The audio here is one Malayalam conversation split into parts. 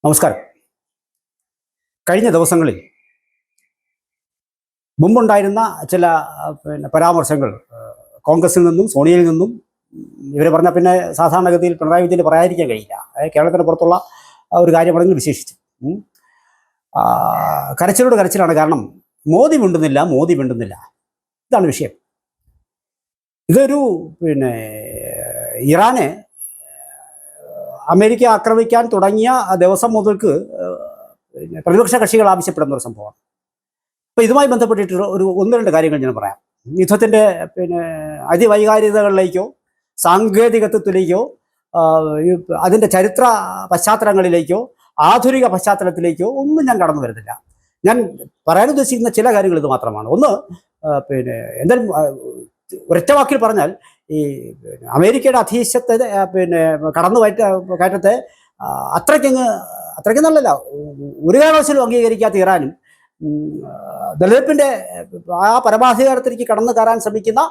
നമസ്കാരം. കഴിഞ്ഞ ദിവസങ്ങളിൽ മുമ്പുണ്ടായിരുന്ന ചില പരാമർശങ്ങൾ കോൺഗ്രസിൽ നിന്നും സോണിയയിൽ നിന്നും ഇവർ പറഞ്ഞാൽ പിന്നെ സാധാരണഗതിയിൽ പിണറായി വിജയന് പറയാതിരിക്കാൻ കഴിയില്ല. കേരളത്തിന് പുറത്തുള്ള ഒരു കാര്യമാണെങ്കിൽ വിശേഷിച്ചു കരച്ചിലോട് കരച്ചിലാണ്. കാരണം മോദി മിണ്ടുന്നില്ല. ഇതാണ് വിഷയം. ഇതൊരു ഇറാനെ അമേരിക്ക ആക്രമിക്കാൻ തുടങ്ങിയ ദിവസം മുതൽക്ക് പ്രതിപക്ഷ കക്ഷികൾ ആവശ്യപ്പെടുന്ന ഒരു സംഭവമാണ്. അപ്പോൾ ഇതുമായി ബന്ധപ്പെട്ടിട്ട് ഒന്ന് രണ്ട് കാര്യങ്ങൾ ഞാൻ പറയാം. യുദ്ധത്തിൻ്റെ അതിവൈകാരികതകളിലേക്കോ സാങ്കേതികത്വത്തിലേക്കോ അതിൻ്റെ ചരിത്ര പശ്ചാത്തലങ്ങളിലേക്കോ ആധുനിക പശ്ചാത്തലത്തിലേക്കോ ഒന്നും ഞാൻ കടന്നു വരുന്നില്ല. ഞാൻ പറയാൻ ഉദ്ദേശിക്കുന്ന ചില കാര്യങ്ങൾ ഇത് മാത്രമാണ്. ഒന്ന്, എന്തായാലും ഒരൊറ്റ വാക്കിൽ പറഞ്ഞാൽ ഈ അമേരിക്കയുടെ അധീശത്തെ കയറ്റത്തെ അത്രയ്ക്ക് നല്ലല്ല ഒരു കാരണവശാലും അംഗീകരിക്കാത്ത ഇറാനും ദളിപ്പിൻ്റെ ആ പരമാധികാരത്തിലേക്ക് കടന്നു കയറാൻ ശ്രമിക്കുന്ന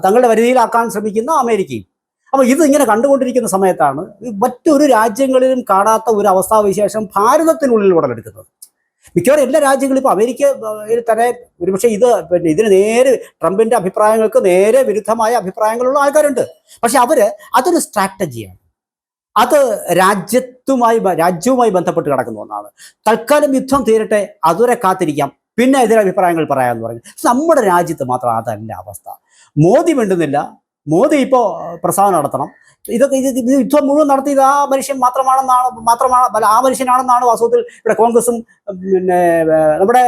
തങ്ങളുടെ വരുതിയിലാക്കാൻ ശ്രമിക്കുന്ന അമേരിക്കയും. അപ്പോൾ ഇത് ഇങ്ങനെ കണ്ടുകൊണ്ടിരിക്കുന്ന സമയത്താണ് മറ്റൊരു രാജ്യങ്ങളിലും കാണാത്ത ഒരു അവസ്ഥാവിശേഷം ഭാരതത്തിനുള്ളിൽ ഉടലെടുക്കുന്നത്. മിക്കവാറും എല്ലാ രാജ്യങ്ങളും ഇപ്പോൾ അമേരിക്കയിൽ തന്നെ ഒരുപക്ഷെ ഇതിന് നേരെ ട്രംപിൻ്റെ അഭിപ്രായങ്ങൾക്ക് നേരെ വിരുദ്ധമായ അഭിപ്രായങ്ങളുള്ള ആൾക്കാരുണ്ട്. പക്ഷെ അതൊരു സ്ട്രാറ്റജിയാണ്. അത് രാജ്യവുമായി ബന്ധപ്പെട്ട് കിടക്കുന്ന ഒന്നാണ്. തൽക്കാലം യുദ്ധം തീരട്ടെ, അതുവരെ കാത്തിരിക്കാം, പിന്നെ എതിരഭിപ്രായങ്ങൾ പറയാമെന്ന് പറഞ്ഞു. നമ്മുടെ രാജ്യത്ത് മാത്രം അതല്ല അവസ്ഥ. മോദി മിണ്ടുന്നില്ല. മോദി ഇപ്പോൾ പ്രസ്താവന നടത്തണം. ഇതൊക്കെ യുദ്ധം മുഴുവൻ നടത്തിയത് ആ മനുഷ്യൻ ആ മനുഷ്യനാണെന്നാണ് വാസ്തവത്തിൽ ഇവിടെ കോൺഗ്രസും നമ്മുടെ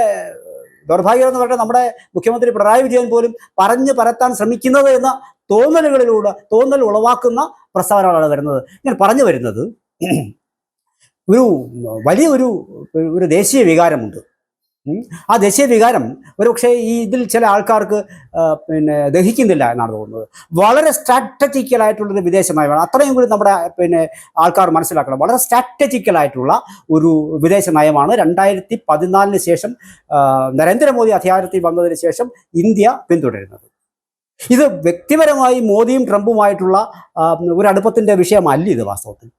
ദൗർഭാഗ്യം എന്ന് പറഞ്ഞാൽ നമ്മുടെ മുഖ്യമന്ത്രി പിണറായി വിജയൻ പോലും പറഞ്ഞു പരത്താൻ ശ്രമിക്കുന്നത് എന്ന തോന്നൽ ഉളവാക്കുന്ന പ്രസ്താവനകളാണ് വരുന്നത്. ഞാൻ പറഞ്ഞു വരുന്നത് വലിയൊരു ദേശീയ വികാരമുണ്ട്. ആ ദേശീയ വികാരം ഒരുപക്ഷെ ഇതിൽ ചില ആൾക്കാർക്ക് ദഹിക്കുന്നില്ല എന്നാണ് തോന്നുന്നത്. വളരെ സ്ട്രാറ്റജിക്കലായിട്ടുള്ളൊരു വിദേശ നയമാണ്. അത്രയും കൂടി നമ്മുടെ ആൾക്കാർ മനസ്സിലാക്കണം. വളരെ സ്ട്രാറ്റജിക്കലായിട്ടുള്ള ഒരു വിദേശ നയമാണ് 2014 ശേഷം നരേന്ദ്രമോദി അധികാരത്തിൽ വന്നതിന് ശേഷം ഇന്ത്യ പിന്തുടരുന്നത്. ഇത് വ്യക്തിപരമായി മോദിയും ട്രംപുമായിട്ടുള്ള ഒരു അടുപ്പത്തിൻ്റെ വിഷയമല്ല ഇത് വാസ്തവത്തിൽ.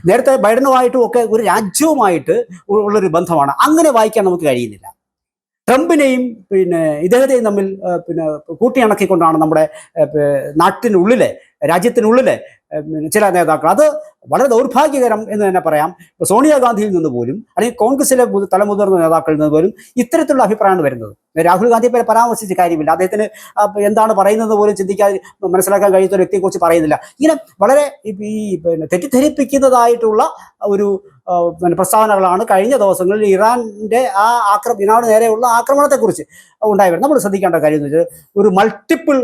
നേരത്തെ ബൈഡനുമായിട്ടും ഒക്കെ ഒരു രാജ്യവുമായിട്ട് ഉള്ളൊരു ബന്ധമാണ്. അങ്ങനെ വായിക്കാൻ നമുക്ക് കഴിയുന്നില്ല. ട്രംപിനെയും ഇദ്ദേഹത്തെയും തമ്മിൽ കൂട്ടിയിണക്കിക്കൊണ്ടാണ് നമ്മുടെ നാട്ടിനുള്ളിലെ രാജ്യത്തിനുള്ളിലെ ചില നേതാക്കൾ. അത് വളരെ ദൗർഭാഗ്യകരം എന്ന് തന്നെ പറയാം. സോണിയാഗാന്ധിയിൽ നിന്ന് പോലും അല്ലെങ്കിൽ കോൺഗ്രസിലെ തലമുതിർന്ന നേതാക്കളിൽ നിന്ന് പോലും ഇത്തരത്തിലുള്ള അഭിപ്രായമാണ് വരുന്നത്. രാഹുൽ ഗാന്ധിയെ പേരെ പരാമർശിച്ച കാര്യമില്ല. അദ്ദേഹത്തിന് എന്താണ് പറയുന്നത് പോലും ചിന്തിക്കാൻ മനസ്സിലാക്കാൻ കഴിയുന്ന ഒരു വ്യക്തിയെക്കുറിച്ച് പറയുന്നില്ല. ഇങ്ങനെ വളരെ തെറ്റിദ്ധരിപ്പിക്കുന്നതായിട്ടുള്ള ഒരു പ്രസ്താവനകളാണ് കഴിഞ്ഞ ദിവസങ്ങളിൽ ഇറാൻ്റെ ഇറാന് നേരെയുള്ള ആക്രമണത്തെക്കുറിച്ച് ഉണ്ടായി വരുന്നത്. നമ്മൾ ശ്രദ്ധിക്കേണ്ട കാര്യം എന്ന് വെച്ചാൽ ഒരു മൾട്ടിപ്പിൾ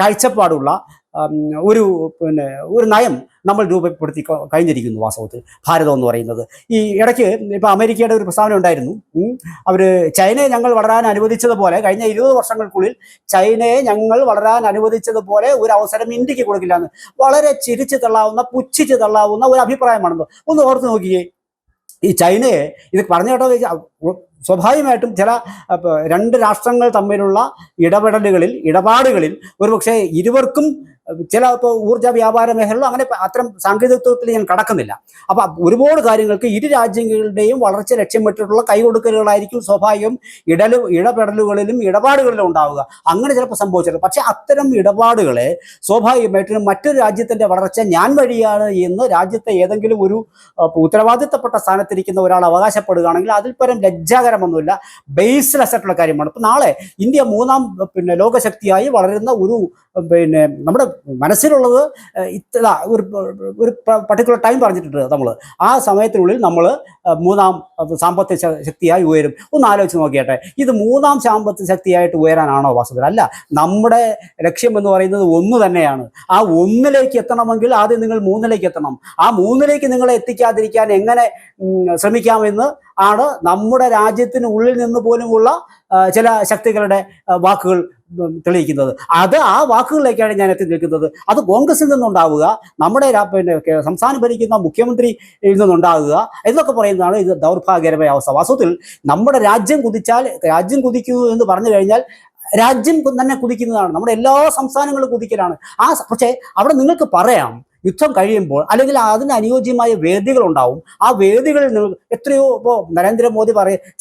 കാഴ്ചപ്പാടുള്ള ഒരു നയം നമ്മൾ രൂപപ്പെടുത്തി കഴിഞ്ഞിരിക്കുന്നു വാസ്തവത്തിൽ ഭാരതം എന്ന് പറയുന്നത്. ഈ ഇടയ്ക്ക് ഇപ്പോൾ അമേരിക്കയുടെ ഒരു പ്രസ്താവന ഉണ്ടായിരുന്നു. അവർ ചൈനയെ ഞങ്ങൾ വളരാൻ അനുവദിച്ചതുപോലെ കഴിഞ്ഞ 20 വർഷങ്ങൾക്കുള്ളിൽ ചൈനയെ ഞങ്ങൾ വളരാൻ അനുവദിച്ചതുപോലെ ഒരു അവസരം ഇന്ത്യക്ക് കൊടുക്കില്ല എന്ന് വളരെ പുച്ഛിച്ച് തള്ളാവുന്ന ഒരു അഭിപ്രായമാണെന്ന് ഒന്ന് ഓർത്ത് നോക്കിയേ. ഈ ചൈനയെ ഇത് പറഞ്ഞു കേട്ടോ, സ്വാഭാവികമായിട്ടും ചില രണ്ട് രാഷ്ട്രങ്ങൾ തമ്മിലുള്ള ഇടപാടുകളിൽ ഒരുപക്ഷെ ഇരുവർക്കും ചില ഊർജ്ജ വ്യാപാര മേഖലകളിലും അങ്ങനെ അത്തരം സാങ്കേതികത്വത്തിൽ ഞാൻ കടക്കുന്നില്ല. അപ്പം ഒരുപാട് കാര്യങ്ങൾക്ക് ഇരു രാജ്യങ്ങളുടെയും വളർച്ച ലക്ഷ്യമിട്ടിട്ടുള്ള കൈകൊടുക്കലുകളായിരിക്കും സ്വാഭാവികം ഇടപെടലുകളിലും ഇടപാടുകളിലും ഉണ്ടാവുക. അങ്ങനെ ചിലപ്പോൾ സംഭവിച്ചിട്ടുണ്ട്. പക്ഷേ അത്തരം ഇടപാടുകളെ സ്വാഭാവികമായിട്ടും മറ്റൊരു രാജ്യത്തിൻ്റെ വളർച്ച ഞാൻ വഴിയാണ് എന്ന് രാജ്യത്തെ ഏതെങ്കിലും ഒരു ഉത്തരവാദിത്തപ്പെട്ട സ്ഥാനത്തിരിക്കുന്ന ഒരാൾ അവകാശപ്പെടുകയാണെങ്കിൽ അതിൽ പരം ലജ്ജാകരമൊന്നുമില്ല. ബേസ്ലെസ് ആയിട്ടുള്ള കാര്യമാണ്. ഇപ്പം നാളെ ഇന്ത്യ 3ാം ലോകശക്തിയായി വളരുന്ന നമ്മുടെ മനസ്സിലുള്ളത് ഒരു പർട്ടിക്കുലർ ടൈം പറഞ്ഞിട്ടുണ്ട് നമ്മൾ. ആ സമയത്തിനുള്ളിൽ നമ്മൾ 3ാം സാമ്പത്തിക ശക്തിയായി ഉയരും. ഒന്ന് ആലോചിച്ച് നോക്കിയാട്ടെ, ഇത് 3ാം സാമ്പത്തിക ശക്തിയായിട്ട് ഉയരാനാണോ വാസ്തവത്തിൽ? അല്ല. നമ്മുടെ ലക്ഷ്യം എന്ന് പറയുന്നത് ഒന്ന് തന്നെയാണ്. ആ ഒന്നിലേക്ക് എത്തണമെങ്കിൽ ആദ്യം നിങ്ങൾ 3ലേക്ക് എത്തണം. ആ 3ലേക്ക് നിങ്ങളെ എത്തിക്കാതിരിക്കാൻ എങ്ങനെ ശ്രമിക്കാമെന്ന് ആണ് നമ്മുടെ രാജ്യത്തിനുള്ളിൽ നിന്ന് പോലുമുള്ള ചില ശക്തികളുടെ വാക്കുകൾ തെളിയിക്കുന്നത്. ആ വാക്കുകളിലേക്കാണ് ഞാൻ എത്തി നിൽക്കുന്നത്. അത് കോൺഗ്രസിൽ നിന്നുണ്ടാവുക, നമ്മുടെ സംസ്ഥാനം ഭരിക്കുന്ന മുഖ്യമന്ത്രിയിൽ നിന്നുണ്ടാകുക എന്നൊക്കെ പറയുന്നതാണ് ഇത് ദൗർഭാഗ്യകരമായ അവസ്ഥ. വാസ്തവത്തിൽ നമ്മുടെ രാജ്യം കുതിക്കുന്നു എന്ന് പറഞ്ഞു കഴിഞ്ഞാൽ രാജ്യം തന്നെ കുതിക്കുന്നതാണ്. നമ്മുടെ എല്ലാ സംസ്ഥാനങ്ങളും കുതിക്കലാണ്. പക്ഷേ അവിടെ നിങ്ങൾക്ക് പറയാം യുദ്ധം കഴിയുമ്പോൾ അല്ലെങ്കിൽ അതിന് അനുയോജ്യമായ വേദികളുണ്ടാവും. ആ വേദികളിൽ നിന്ന് എത്രയോ ഇപ്പോൾ നരേന്ദ്രമോദി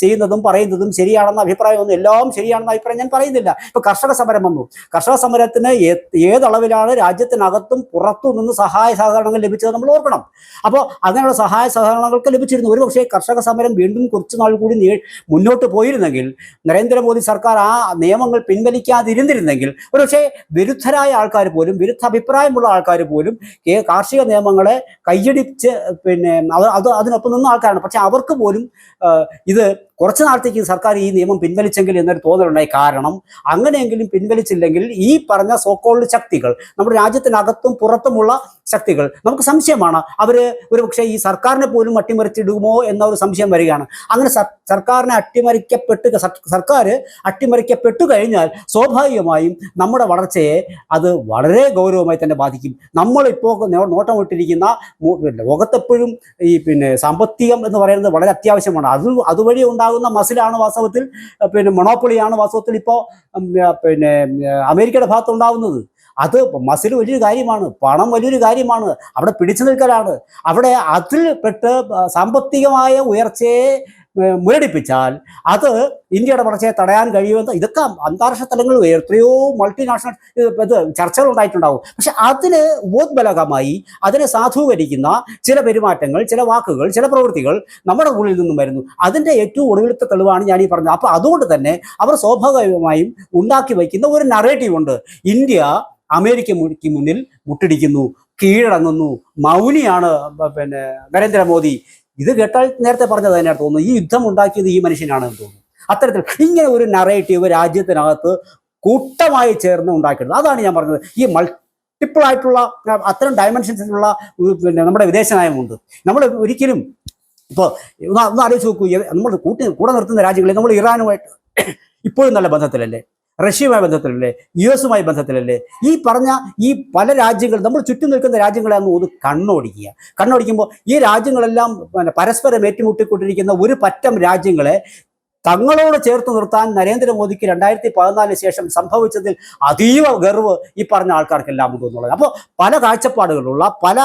ചെയ്യുന്നതും പറയുന്നതും ശരിയാണെന്ന അഭിപ്രായമൊന്നും എല്ലാം ശരിയാണെന്ന അഭിപ്രായം ഞാൻ പറയുന്നില്ല. ഇപ്പോൾ കർഷക സമരം വന്നു. കർഷക സമരത്തിന് ഏതളവിലാണ് രാജ്യത്തിനകത്തും പുറത്തും നിന്ന് സഹായ സഹകരണങ്ങൾ ലഭിച്ചത് നമ്മൾ ഓർക്കണം. അപ്പോൾ അങ്ങനെയുള്ള സഹായ സഹകരണങ്ങൾക്ക് ലഭിച്ചിരുന്നു. ഒരുപക്ഷേ കർഷക സമരം വീണ്ടും കുറച്ചു നാൾ കൂടി മുന്നോട്ട് പോയിരുന്നെങ്കിൽ, നരേന്ദ്രമോദി സർക്കാർ ആ നിയമങ്ങൾ പിൻവലിക്കാതിരുന്നിരുന്നെങ്കിൽ, ഒരുപക്ഷേ വിരുദ്ധരായ ആൾക്കാർ പോലും, വിരുദ്ധ അഭിപ്രായമുള്ള ആൾക്കാർ പോലും കാർഷിക നിയമങ്ങളെ കയ്യടിച്ച് അതിനൊപ്പം നിന്ന ആൾക്കാരാണ്. പക്ഷെ അവർക്ക് പോലും ഇത് കുറച്ചു നാളത്തേക്ക് സർക്കാർ ഈ നിയമം പിൻവലിച്ചെങ്കിൽ എന്നൊരു തോന്നലുണ്ടായി. കാരണം അങ്ങനെയെങ്കിലും പിൻവലിച്ചില്ലെങ്കിൽ ഈ പറഞ്ഞ സോക്കോൾഡ് ശക്തികൾ, നമ്മുടെ രാജ്യത്തിനകത്തും പുറത്തുമുള്ള ശക്തികൾ, നമുക്ക് സംശയമാണ് അവർ ഒരുപക്ഷെ ഈ സർക്കാരിനെ പോലും അട്ടിമറിച്ചിടുമോ എന്ന ഒരു സംശയം വരികയാണ്. അങ്ങനെ സർക്കാർ അട്ടിമറിക്കപ്പെട്ടു കഴിഞ്ഞാൽ സ്വാഭാവികമായും നമ്മുടെ വളർച്ചയെ അത് വളരെ ഗൗരവമായി തന്നെ ബാധിക്കും. നമ്മളിപ്പോൾ നോട്ടമിട്ടിരിക്കുന്ന ലോകത്തെപ്പോഴും ഈ സാമ്പത്തികം എന്ന് പറയുന്നത് വളരെ അത്യാവശ്യമാണ്. അതുവഴി ഉണ്ടാകുന്ന മസിലാണ് വാസ്തവത്തിൽ മൊണോപ്പൊളിയാണ് വാസ്തവത്തിൽ ഇപ്പോൾ അമേരിക്കയുടെ ഭാഗത്ത് ഉണ്ടാകുന്നത്. അത് മസിൽ വലിയൊരു കാര്യമാണ്, പണം വലിയൊരു കാര്യമാണ്, അവിടെ പിടിച്ചു നിൽക്കലാണ്. അവിടെ അതിൽ പെട്ട് സാമ്പത്തികമായ ഉയർച്ചയെ മുരടിപ്പിച്ചാൽ അത് ഇന്ത്യയുടെ വളർച്ചയെ തടയാൻ കഴിയുമെന്ന് ഇതൊക്കെ അന്താരാഷ്ട്ര തലങ്ങളിൽ എത്രയോ മൾട്ടിനാഷണൽ ചർച്ചകൾ ഉണ്ടായിട്ടുണ്ടാവും. പക്ഷെ അതിന് ഉപോത്ബലകമായി അതിനെ സാധൂകരിക്കുന്ന ചില പെരുമാറ്റങ്ങൾ, ചില വാക്കുകൾ, ചില പ്രവൃത്തികൾ നമ്മുടെ ഉള്ളിൽ നിന്നും വരുന്നു. അതിൻ്റെ ഏറ്റവും ഒടുവിലത്തെ തെളിവാണ് ഞാൻ ഈ പറഞ്ഞത്. അപ്പോൾ അതുകൊണ്ട് തന്നെ അവർ സ്വാഭാവികമായും ഉണ്ടാക്കി വയ്ക്കുന്ന ഒരു നറേറ്റീവ് ഉണ്ട്. ഇന്ത്യ അമേരിക്കയ്ക്ക് മുന്നിൽ മുട്ടിടിക്കുന്നു, കീഴടങ്ങുന്നു, മൗനിയാണ് നരേന്ദ്രമോദി. ഇത് കേട്ടാൽ നേരത്തെ പറഞ്ഞത് തന്നെയാണ് തോന്നുന്നു, ഈ യുദ്ധം ഉണ്ടാക്കിയത് ഈ മനുഷ്യനാണെന്ന് തോന്നുന്നു. അത്തരത്തിൽ ഇങ്ങനെ ഒരു നറേറ്റീവ് രാജ്യത്തിനകത്ത് കൂട്ടമായി ചേർന്ന് ഉണ്ടാക്കിയത്. അതാണ് ഞാൻ പറഞ്ഞത്. ഈ മൾട്ടിപ്പിൾ ആയിട്ടുള്ള അത്തരം ഡയമെൻഷൻസിലുള്ള നമ്മുടെ വിദേശ നയമുണ്ട്. നമ്മൾ ഒരിക്കലും ഇപ്പോൾ ഒന്ന് ആലോചിച്ച് നോക്കൂ, നമ്മൾ കൂടെ നിർത്തുന്ന രാജ്യങ്ങളിൽ നമ്മൾ ഇറാനുമായിട്ട് ഇപ്പോഴും നല്ല ബന്ധത്തിലല്ലേ, റഷ്യയുമായി ബന്ധത്തിലല്ലേ, US ബന്ധത്തിലല്ലേ, ഈ പറഞ്ഞ ഈ പല രാജ്യങ്ങൾ നമ്മൾ ചുറ്റും നിൽക്കുന്ന രാജ്യങ്ങളെയാണ് ഒന്ന് കണ്ണോടിക്കുമ്പോൾ ഈ രാജ്യങ്ങളെല്ലാം പരസ്പരം ഏറ്റുമുട്ടിക്കൊണ്ടിരിക്കുന്ന ഒരു പറ്റം രാജ്യങ്ങളെ തങ്ങളോട് ചേർത്ത് നിർത്താൻ നരേന്ദ്രമോദിക്ക് 2014 ശേഷം സംഭവിച്ചതിൽ അതീവ ഗർവ് ഈ പറഞ്ഞ ആൾക്കാർക്കെല്ലാം ഉണ്ടെന്നുള്ളത്. അപ്പോൾ പല കാഴ്ചപ്പാടുകളുള്ള, പല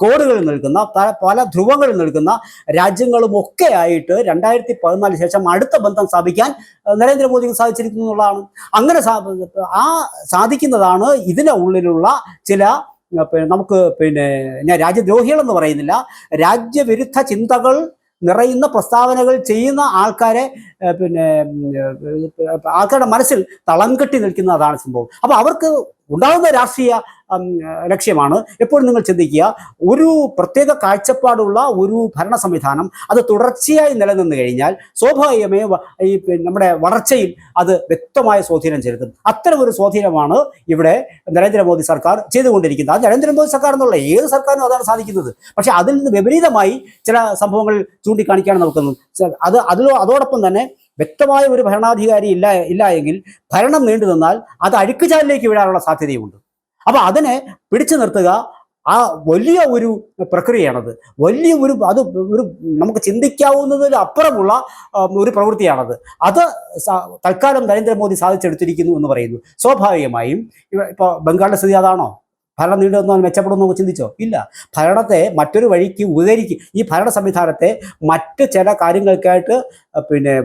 കോണുകളിൽ നിൽക്കുന്ന, പല ധ്രുവങ്ങളിൽ നിൽക്കുന്ന രാജ്യങ്ങളുമൊക്കെ ആയിട്ട് 2014 ശേഷം അടുത്ത ബന്ധം സ്ഥാപിക്കാൻ നരേന്ദ്രമോദിക്ക് സാധിച്ചിരിക്കുന്നു എന്നുള്ളതാണ്. അങ്ങനെ സാധിക്കുന്നതാണ് ഇതിന് ഉള്ളിലുള്ള ചില നമുക്ക് ഞാൻ രാജ്യദ്രോഹികളെന്ന് പറയുന്നില്ല, രാജ്യവിരുദ്ധ ചിന്തകൾ നിറയുന്ന പ്രസ്താവനകൾ ചെയ്യുന്ന ആൾക്കാരെ ആൾക്കാരുടെ മനസ്സിൽ തളം കെട്ടി നിൽക്കുന്ന അതാണ് സംഭവം. അപ്പോൾ അവർക്ക് ഉണ്ടാകുന്ന രാഷ്ട്രീയ ലക്ഷ്യമാണ് എപ്പോഴും നിങ്ങൾ ചിന്തിക്കുക, ഒരു പ്രത്യേക കാഴ്ചപ്പാടുള്ള ഒരു ഭരണ സംവിധാനം അത് തുടർച്ചയായി നിലനിന്ന് കഴിഞ്ഞാൽ സ്വാഭാവികമായും ഈ നമ്മുടെ വളർച്ചയിൽ അത് വ്യക്തമായ സ്വാധീനം ചെലുത്തും. അത്തരം ഒരു സ്വാധീനമാണ് ഇവിടെ നരേന്ദ്രമോദി സർക്കാർ ചെയ്തുകൊണ്ടിരിക്കുന്നത്. അത് നരേന്ദ്രമോദി സർക്കാർ എന്നുള്ള ഏത് സർക്കാരിനും അതാണ് സാധിക്കുന്നത്. പക്ഷെ അതിൽ നിന്ന് വിപരീതമായി ചില സംഭവങ്ങൾ ചൂണ്ടിക്കാണിക്കാൻ നോക്കുന്നു. അതോടൊപ്പം തന്നെ വ്യക്തമായ ഒരു ഭരണാധികാരി ഇല്ല എങ്കിൽ ഭരണം നീണ്ടു നിന്നാൽ അത് അഴുക്കുചാലിലേക്ക് വീഴാനുള്ള സാധ്യതയുമുണ്ട്. അപ്പോൾ അതിനെ പിടിച്ചു നിർത്തുക ആ വലിയ ഒരു പ്രക്രിയയാണത്. അത് ഒരു നമുക്ക് ചിന്തിക്കാവുന്നതിൽ അപ്പുറമുള്ള ഒരു പ്രവൃത്തിയാണത്. അത് തൽക്കാലം നരേന്ദ്രമോദി സാധിച്ചെടുത്തിരിക്കുന്നു എന്ന് പറയുന്നു. സ്വാഭാവികമായും ഇപ്പോൾ ബംഗാളിലെ സ്ഥിതി അതാണോ? ഭരണം നീണ്ടുവന്നോ മെച്ചപ്പെടുമെന്നോ ചിന്തിച്ചോ? ഇല്ല. ഭരണത്തെ മറ്റൊരു വഴിക്ക് ഈ ഭരണ സംവിധാനത്തെ മറ്റ് ചില കാര്യങ്ങൾക്കായിട്ട്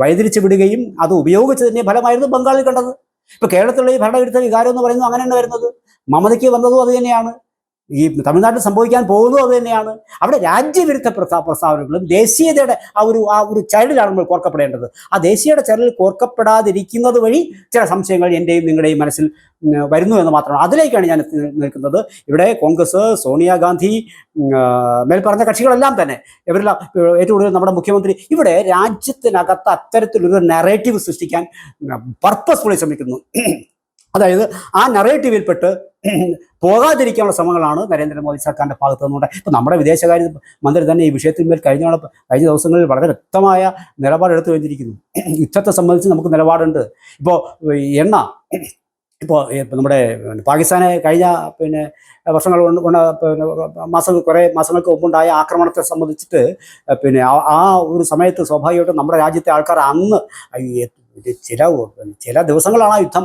വഴിതിരിച്ചു വിടുകയും അത് ഉപയോഗിച്ചതിൻ്റെ ഫലമായിരുന്നു ബംഗാളിൽ കണ്ടത്. ഇപ്പോൾ കേരളത്തിലുള്ള ഈ ഭരണവിരുദ്ധ വികാരം എന്ന് പറയുന്നത് അങ്ങനെ തന്നെ വരുന്നത്. മമതയ്ക്ക് വന്നതും അത് തന്നെയാണ്. ഈ തമിഴ്നാട്ടിൽ സംഭവിക്കാൻ പോകുന്നതും അത് തന്നെയാണ്. അവിടെ രാജ്യവിരുദ്ധ പ്രസ്താവനകളും ദേശീയതയുടെ ആ ഒരു ചരടിലാണ് നമ്മൾ കോർക്കപ്പെടേണ്ടത്. ആ ദേശീയയുടെ ചരടിൽ കോർക്കപ്പെടാതിരിക്കുന്നത് വഴി ചില സംശയങ്ങൾ എൻ്റെയും നിങ്ങളുടെയും മനസ്സിൽ വരുന്നു എന്ന് മാത്രമാണ്. അതിലേക്കാണ് ഞാൻ നിൽക്കുന്നത്. ഇവിടെ കോൺഗ്രസ്, സോണിയാഗാന്ധി, മേൽപ്പറഞ്ഞ കക്ഷികളെല്ലാം തന്നെ ഇവരെല്ലാം ഏറ്റവും കൂടുതൽ നമ്മുടെ മുഖ്യമന്ത്രി ഇവിടെ രാജ്യത്തിനകത്ത് അത്തരത്തിലൊരു നറേറ്റീവ് സൃഷ്ടിക്കാൻ പർപ്പസ്ഫുള്ളി ശ്രമിക്കുന്നു. അതായത് ആ നറേറ്റീവിൽപ്പെട്ട് പോകാതിരിക്കാനുള്ള ശ്രമങ്ങളാണ് നരേന്ദ്രമോദി സർക്കാരിൻ്റെ ഭാഗത്തു നിന്നുണ്ട്. ഇപ്പോൾ നമ്മുടെ വിദേശകാര്യ മന്ത്രി തന്നെ ഈ വിഷയത്തിന്മേൽ കഴിഞ്ഞ ദിവസങ്ങളിൽ വളരെ വ്യക്തമായ നിലപാടെടുത്തു കഴിഞ്ഞിരിക്കുന്നു. യുദ്ധത്തെ സംബന്ധിച്ച് നമുക്ക് നിലപാടുണ്ട്. ഇപ്പോൾ ഇപ്പോൾ നമ്മുടെ പാകിസ്ഥാനെ കഴിഞ്ഞ വർഷങ്ങൾ കുറേ മാസങ്ങൾക്ക് മുമ്പുണ്ടായ ആക്രമണത്തെ സംബന്ധിച്ചിട്ട് ആ ഒരു സമയത്ത് സ്വാഭാവികമായിട്ടും നമ്മുടെ രാജ്യത്തെ ആൾക്കാർ അന്ന് ഇത് ചില ദിവസങ്ങളാണ് ആ യുദ്ധം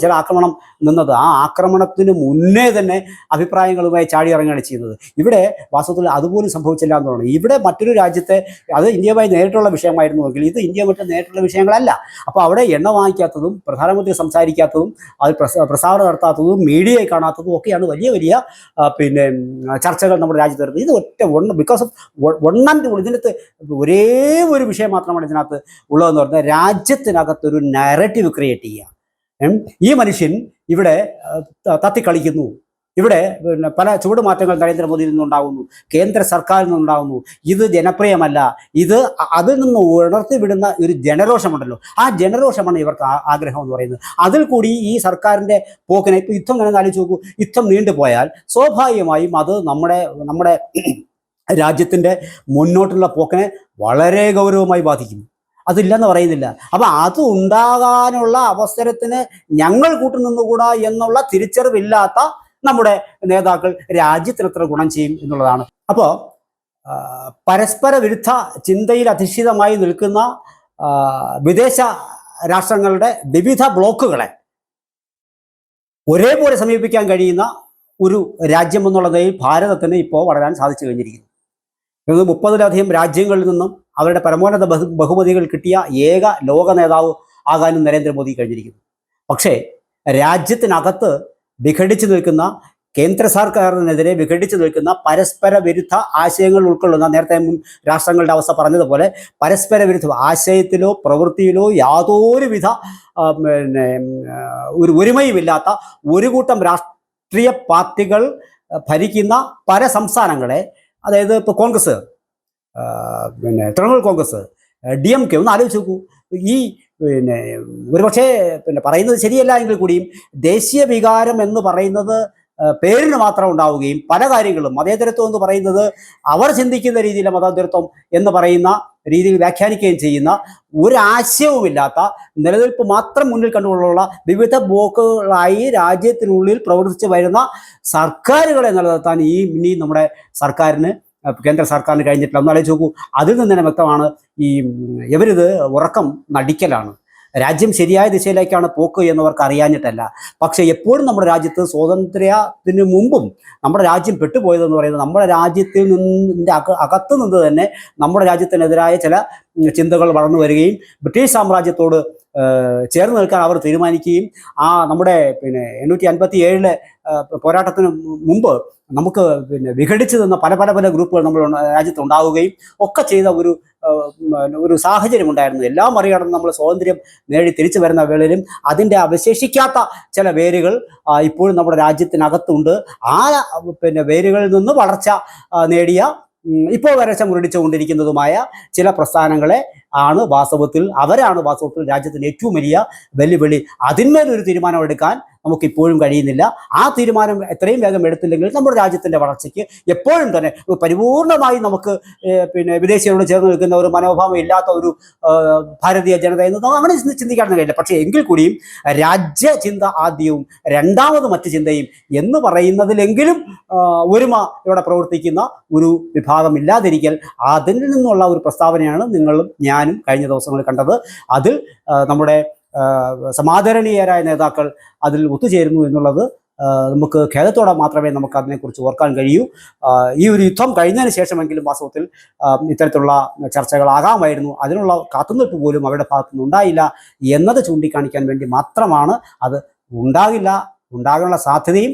ചില ആക്രമണം നിന്നത്. ആ ആക്രമണത്തിന് മുന്നേ തന്നെ അഭിപ്രായങ്ങളുമായി ചാടി ഇറങ്ങുകയാണ് ചെയ്യുന്നത്. ഇവിടെ വാസ്തവത്തിൽ അതുപോലും സംഭവിച്ചില്ല എന്നുള്ളതാണ്. ഇവിടെ മറ്റൊരു രാജ്യത്തെ, അത് ഇന്ത്യയുമായി നേരിട്ടുള്ള വിഷയമായിരുന്നുവെങ്കിൽ ഇത് ഇന്ത്യയുമായിട്ട് നേരിട്ടുള്ള വിഷയങ്ങളല്ല. അപ്പോൾ അവിടെ എണ്ണ വാങ്ങിക്കാത്തതും പ്രധാനമന്ത്രി സംസാരിക്കാത്തതും അത് പ്രസ്താവന നടത്താത്തതും മീഡിയയെ കാണാത്തതും ഒക്കെയാണ് വലിയ വലിയ ചർച്ചകൾ നമ്മുടെ രാജ്യത്ത് വരുന്നത്. ഇത് ബിക്കോസ് ഓഫ് ഇതിനകത്ത് ഒരേ ഒരു വിഷയം മാത്രമാണ് ഇതിനകത്ത് ഉള്ളതെന്ന് പറഞ്ഞാൽ രാജ്യത്തിനകത്തൊരു നാരറ്റീവ് ക്രിയേറ്റ് ചെയ്യുക. ഈ മനുഷ്യൻ ഇവിടെ തത്തിക്കളിക്കുന്നു, ഇവിടെ പല ചൂടുമാറ്റങ്ങൾ നരേന്ദ്രമോദിയിൽ നിന്നുണ്ടാകുന്നു, കേന്ദ്ര സർക്കാരിൽ നിന്നുണ്ടാകുന്നു, ഇത് ജനപ്രിയമല്ല, ഇത് അതിൽ നിന്ന് ഉണർത്തിവിടുന്ന ഒരു ജനരോഷമുണ്ടല്ലോ, ആ ജനരോഷമാണ് ഇവർക്ക് ആഗ്രഹം എന്ന് പറയുന്നത്. അതിൽ കൂടി ഈ സർക്കാരിൻ്റെ പോക്കിനെ, ഇപ്പോൾ യുദ്ധം തന്നെ ആലോചിച്ച് നോക്കൂ, യുദ്ധം നീണ്ടുപോയാൽ സ്വാഭാവികമായും അത് നമ്മുടെ രാജ്യത്തിൻ്റെ മുന്നോട്ടുള്ള പോക്കിനെ വളരെ ഗൗരവമായി ബാധിക്കും. അതില്ലെന്ന് പറയുന്നില്ല. അപ്പം അത് ഉണ്ടാകാനുള്ള അവസരത്തിന് ഞങ്ങൾ കൂട്ടുനിന്നുകൂടാ എന്നുള്ള തിരിച്ചറിവില്ലാത്ത നമ്മുടെ നേതാക്കൾ രാജ്യത്തിനെത്ര ഗുണം ചെയ്യും എന്നുള്ളതാണ്. അപ്പോൾ പരസ്പര വിരുദ്ധ ചിന്തയിൽ അധിഷ്ഠിതമായി നിൽക്കുന്ന വിദേശ രാഷ്ട്രങ്ങളുടെ വിവിധ ബ്ലോക്കുകളെ ഒരേപോലെ സമീപിക്കാൻ കഴിയുന്ന ഒരു രാജ്യം എന്നുള്ള നിലയിൽ ഭാരതത്തിന് ഇപ്പോൾ വളരാൻ സാധിച്ചു കഴിഞ്ഞിരിക്കുന്നു. 30-ലധികം രാജ്യങ്ങളിൽ നിന്നും അവരുടെ പരമോന്നത ബഹുമതികൾ കിട്ടിയ ഏക ലോക നേതാവ് ആകാനും നരേന്ദ്രമോദി കഴിഞ്ഞിരിക്കുന്നു. പക്ഷേ രാജ്യത്തിനകത്ത് വിഘടിച്ചു നിൽക്കുന്ന, കേന്ദ്ര സർക്കാരിനെതിരെ വിഘടിച്ചു നിൽക്കുന്ന പരസ്പര വിരുദ്ധ ആശയങ്ങൾ ഉൾക്കൊള്ളുന്ന, നേരത്തെ മുൻ രാഷ്ട്രങ്ങളുടെ അവസ്ഥ പറഞ്ഞതുപോലെ പരസ്പര വിരുദ്ധ ആശയത്തിലോ പ്രവൃത്തിയിലോ യാതൊരുവിധ ഒരു ഒരുമയുമില്ലാത്ത ഒരു കൂട്ടം രാഷ്ട്രീയ പാർട്ടികൾ ഭരിക്കുന്ന പല സംസ്ഥാനങ്ങളെ, അതായത് ഇപ്പോൾ കോൺഗ്രസ്, തൃണമൂൽ കോൺഗ്രസ്, DMK ഒന്ന് ആലോചിച്ച് നോക്കൂ. ഈ ഒരുപക്ഷെ പറയുന്നത് ശരിയല്ല എങ്കിൽ കൂടിയും ദേശീയ വികാരം എന്ന് പറയുന്നത് പേരിന് മാത്രം ഉണ്ടാവുകയും പല കാര്യങ്ങളും മതേതരത്വം എന്ന് പറയുന്നത് അവർ ചിന്തിക്കുന്ന രീതിയിലെ മതേതരത്വം എന്ന് പറയുന്ന രീതിയിൽ വ്യാഖ്യാനിക്കുകയും ചെയ്യുന്ന, ഒരാശയവുമില്ലാത്ത, നിലനിൽപ്പ് മാത്രം മുന്നിൽ കണ്ടുകൊണ്ടുള്ള വിവിധ ബ്ലോക്കുകളായി രാജ്യത്തിനുള്ളിൽ പ്രവർത്തിച്ച് വരുന്ന സർക്കാരുകളെ നിലനിർത്താൻ ഇനി നമ്മുടെ സർക്കാരിന്, കേന്ദ്ര സർക്കാരിന് കഴിഞ്ഞിട്ടില്ല. ഒന്ന് ആലോചിച്ച് നോക്കൂ. അതിൽ നിന്ന് തന്നെ വ്യക്തമാണ് ഇവരിത് ഉറക്കം നടിക്കലാണ്. രാജ്യം ശരിയായ ദിശയിലേക്കാണ് പോക്ക് എന്നവർക്ക് അറിയാഞ്ഞിട്ടല്ല. പക്ഷേ എപ്പോഴും നമ്മുടെ രാജ്യത്ത് സ്വാതന്ത്ര്യത്തിന് മുമ്പും നമ്മുടെ രാജ്യം പെട്ടുപോയതെന്ന് പറയുന്നത് നമ്മുടെ രാജ്യത്തിൽ നിന്നിൻ്റെ അകത്ത് നിന്ന് തന്നെ നമ്മുടെ രാജ്യത്തിനെതിരായ ചില ചിന്തകൾ വളർന്നു വരികയും ബ്രിട്ടീഷ് സാമ്രാജ്യത്തോട് ചേർന്ന് നിൽക്കാൻ അവർ തീരുമാനിക്കുകയും നമ്മുടെ 857 പോരാട്ടത്തിന് മുമ്പ് നമുക്ക് വിഘടിച്ചു നിന്ന പല ഗ്രൂപ്പുകൾ നമ്മൾ രാജ്യത്ത് ഉണ്ടാവുകയും ഒക്കെ ചെയ്ത ഒരു സാഹചര്യം ഉണ്ടായിരുന്നു. എല്ലാം മറികടന്ന് നമ്മൾ സ്വാതന്ത്ര്യം നേടി തിരിച്ചു വരുന്ന വേളയിലും അതിൻ്റെ അവശേഷിക്കാത്ത ചില വേരുകൾ ഇപ്പോഴും നമ്മുടെ രാജ്യത്തിനകത്തുണ്ട്. ആ വേരുകളിൽ നിന്ന് വളർച്ച നേടിയ, ഇപ്പോൾ വരച്ച മുരടിച്ചുകൊണ്ടിരിക്കുന്നതുമായ ചില പ്രസ്ഥാനങ്ങളെ അവരാണ് വാസ്തവത്തിൽ രാജ്യത്തിൻ്റെ ഏറ്റവും വലിയ വെല്ലുവിളി. അതിന്മേലൊരു തീരുമാനമെടുക്കാൻ നമുക്കിപ്പോഴും കഴിയുന്നില്ല. ആ തീരുമാനം എത്രയും വേഗം എടുത്തില്ലെങ്കിൽ നമ്മുടെ രാജ്യത്തിൻ്റെ വളർച്ചയ്ക്ക് എപ്പോഴും തന്നെ പരിപൂർണമായി നമുക്ക് വിദേശികളോട് ചേർന്ന് നിൽക്കുന്ന ഒരു മനോഭാവം ഇല്ലാത്ത ഒരു ഭാരതീയ ജനത എന്ന് അങ്ങനെ ചിന്തിക്കാനൊന്നും കഴിയില്ല. പക്ഷേ എങ്കിൽ കൂടിയും രാജ്യചിന്ത ആദ്യവും രണ്ടാമത് മറ്റ് ചിന്തയും എന്ന് പറയുന്നതിലെങ്കിലും ഒരുമ ഇവിടെ പ്രവർത്തിക്കുന്ന ഒരു വിഭാഗം ഇല്ലാതിരിക്കൽ, അതിൽ നിന്നുള്ള ഒരു പ്രസ്താവനയാണ് നിങ്ങളും ഞാനും കഴിഞ്ഞ ദിവസങ്ങളിൽ കണ്ടത്. അതിൽ നമ്മുടെ സമാദരണീയരായ നേതാക്കൾ അതിൽ ഒത്തുചേരുന്നു എന്നുള്ളത് നമുക്ക് ഖേദത്തോടെ മാത്രമേ നമുക്ക് അതിനെക്കുറിച്ച് ഓർക്കാൻ കഴിയൂ. ഈ ഒരു യുദ്ധം കഴിഞ്ഞതിന് ശേഷമെങ്കിലും വാസ്തവത്തിൽ ഇത്തരത്തിലുള്ള ചർച്ചകളാകാമായിരുന്നു. അതിനുള്ള കാത്തുനിൽപ്പ് പോലും അവരുടെ ഭാഗത്തുനിന്ന് ഉണ്ടായില്ല എന്നത് ചൂണ്ടിക്കാണിക്കാൻ വേണ്ടി മാത്രമാണ്. അത് ഉണ്ടാകാനുള്ള സാധ്യതയും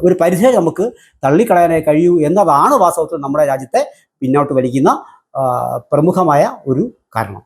ഒരു പരിധി നമുക്ക് തള്ളിക്കളയാനായി കഴിയൂ എന്നതാണ് വാസ്തവത്തിൽ നമ്മുടെ രാജ്യത്തെ പിന്നോട്ട് വലിക്കുന്ന പ്രമുഖമായ ഒരു കാരണം.